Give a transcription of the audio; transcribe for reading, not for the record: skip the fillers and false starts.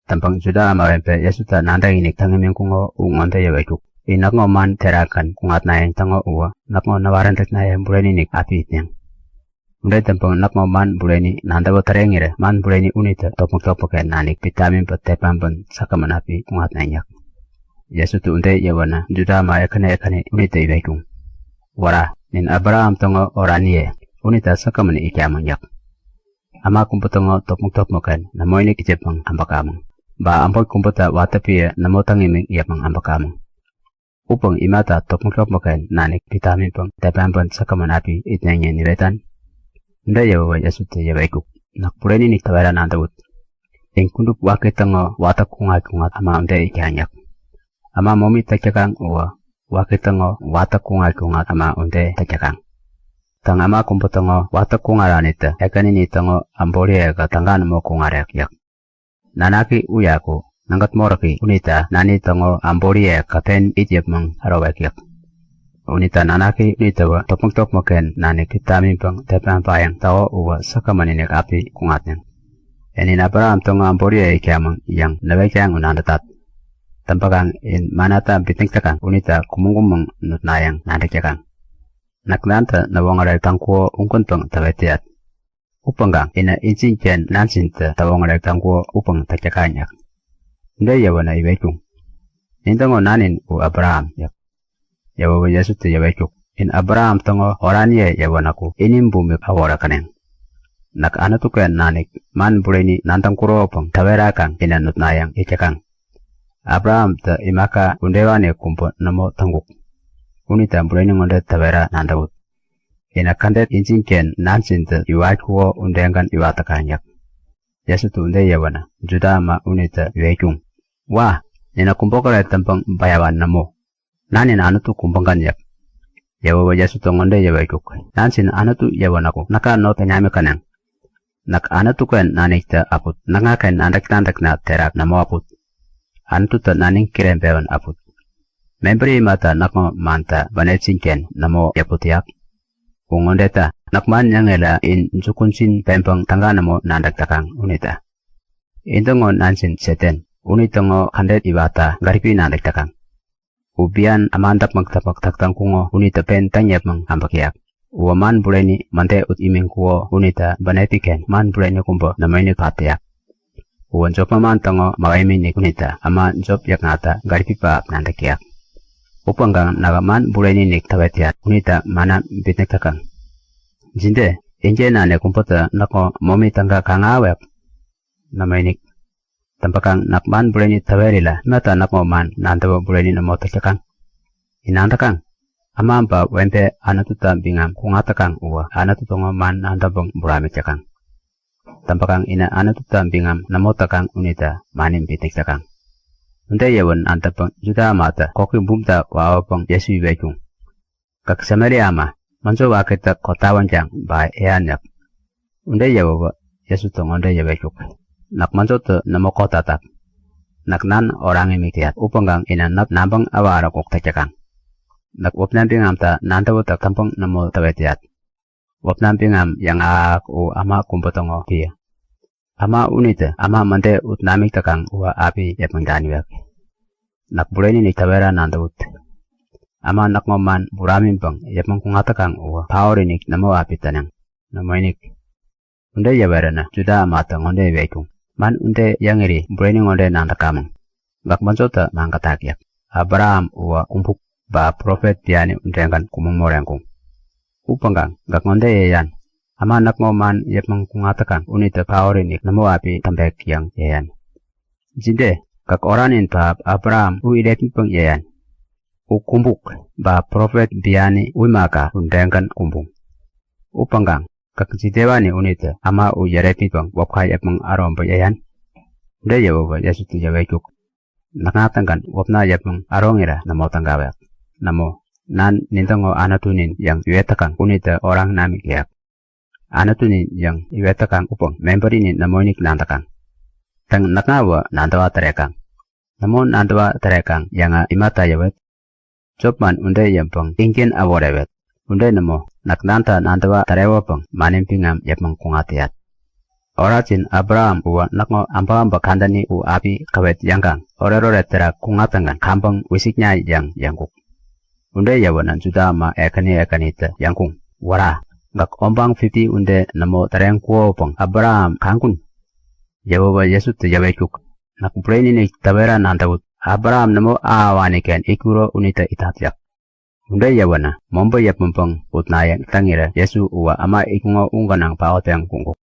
Tampang Juda amawempe Yesuta nandaginik tangimin kungo ungonte yawekuk. Inakngo man terakan kungat nayang tango uwa. Nakngo nawarantek nayang bureninik api itnyang. Unday tampang nakngo man bureni nandawa tarengire man bureni unita topok-topoke nanik vitamin tepampun sakaman api kungat nayak. Yesutu unday yawana Juda ama ekane unita iwekung. Wara nin Abraham tango oraniye unita sakaman ikiamang yak. Ama kumputongo topok-topoken namoinik ijepang ambakamang. Ba ampoy kumputa watapiya namotangiming iyapang ambakamang. Upang imata topok-topoken nanik vitamin tepampun sakaman api itnyangnya niwetan. Nda yawa Yesutu yawekuk. Nakpureni nik tawera nandawut. Ing kundup wakitango watak kungat ama unday ikianyak. Ama momi takyakang uwa. Wakitango watak kungat ama unday takyakang. Tang ama kumputango watak kungaranita ekanini tango amboriega tanggan mo kungarek yak. Nanaki uyaku nangat moraki unita nani tango amboriega pen ityepmang harawek yak. Unita nanaki unitawa topok-topoken nani vitamin tepampayang tao uwa sakamaninik api kungatnyang. Enin Abraham tango amboriega ikiamang yang nawekyang unandatat. Tampakang in manata bitingtakang unita kumungkumang nutnayang nandakyakang. Naknanta na wongarek tangkuo ungkuntong tawetiat. Upanggang ina insinchen nansinta tawongarek tangkuo upang takyakanyak. Nda yawana iwekung. Nintango nanin u Abraham yak. Yawawa Yesutu yawekuk. In Abraham tango oraniye yawanaku inim bumi awara kaneng. Nak anatuken nanik man bureni nantangkuro upang tawerakang ina nutnayang ikyakang. Abraham ta imaka undewane kumpo namo tangguk. Unita bureni ngonde tawera nandawut. Ina kandet insinken nansinta iwaikuo undengan iwatakanyak. Yesutu unde yawana, Juda ama unita iwekung. Wah, nina kumpokare tampang bayawan namo. Nanin anutu kumpanganyak. Yawawa Yesutu ngonde yawekuk. Nansin anutu yawanaku, naka no tanyame kanang. Nak anatuken nanikta aput, nangaken andak-andak na terak namo aput. Anutu ta naning kirempewan aput. Memberi mata nakmo manta banetsinken namo yaputiak. Ungondeta nakman nyangela in jukunsin pempang tangga namo nandagtakang unita. Intongo nansin seten unitongo kandet iwata garipi nandagtakang. Ubian amandap magtapak taktang kungo unita pen tangyapang ambakiak. Uwaman bureni mante ut iming kuo unita banetiken man bureni kumbo namaini patiak. Uwan job man tango makaiminik unita ama job yak ngata garipi pa nandakiak. Upanggang nagaman bureni nik tawetiat unita mana bitnektakang. Jinde, inje nane kumpota nako momi tangga kangawek namainik. Tampakang nakman bureni tawerila mata nako man nantawa bureni namotakakang. Inantakang. Amamba wente anatuta bingam kungatakang uwa anatutongo man nantabong buramikakang. Tampakang ina anatuta bingam namotakang unita manim bitnektakang. Unde yawan antapang Juda mata koki bumta wawapang Yesu iwekung. Kak Samaria ama manso wakita kotawan jang ba eanyak. Unde yawawa Yesu tong unde yawekuk. Nak manso to namo kotatak. Nak nan orang imiktiat upanggang ina nap nabang awara kok takakang. Nak wapnan bingam ta nantawatak tampang namo tawetiat. Wapnan bingam yang aak u ama kumpotongo kia. Ama unita, ama mante ut namik takang uwa api yapang daniwak. Nak bureni ni tawera nandawut. Ama nak ngoman buramin pang yapang kungatakang uwa paorinik namo api tanang. Namoinik. Unde yawerana Juda amata ngonde wekung. Man unde yangiri bureni ngonde nandakamang. Bak mansota mangkatakyak. Abraham uwa kumpuk ba profet piani undengan kumung morengkung. Upanggang gak ngonde yayan. Ama nak ngoman yapang kungatakang unita paorinik namo api tambek yang yayan. Jinde, kak oranin pa Abraham uiletin pang yayan. Ukumbuk ba profet biani uimaka undengan kumbung. Upanggang kak jidewani unita ama uyaretin pang wapkay yapang arom pa yayan. Nda yawawa Yesutu yawekuk. Nakatangkan wapna yapang arongira namo tanggawak. Namo nan nintango anatunin yang yuetakang unita orang namik yak. Anatunin yang iwetakang upang memberinin namoinik nantakang. Tang nakawa nantawa tarekang. Namun nantawa tarekang yang imata yawet. Jopman unde yampang ingkin aworewet. Unde namo naknanta nantawa tarewa pang manimpingam yapang kungatiat. Orajin Abraham uwa nakmo ambamba kandani u api kawet yanggang. Orerore tera kungatangan kampang wisiknya yang yangkuk. Unde yawanan juda ma ekani te yangkung. Wara. Ngak ombang 50 unde namo tereng kuopong Abraham kangkun. Yawa Yesu te yawekuk. Nak breni ni tabera nandawut. Abraham namo awaniken ikuro unita itatyak. Unde yawana mombo yapempong utnayang tangira Yesu uwa ama ikungo unganang paoteng kungkuk.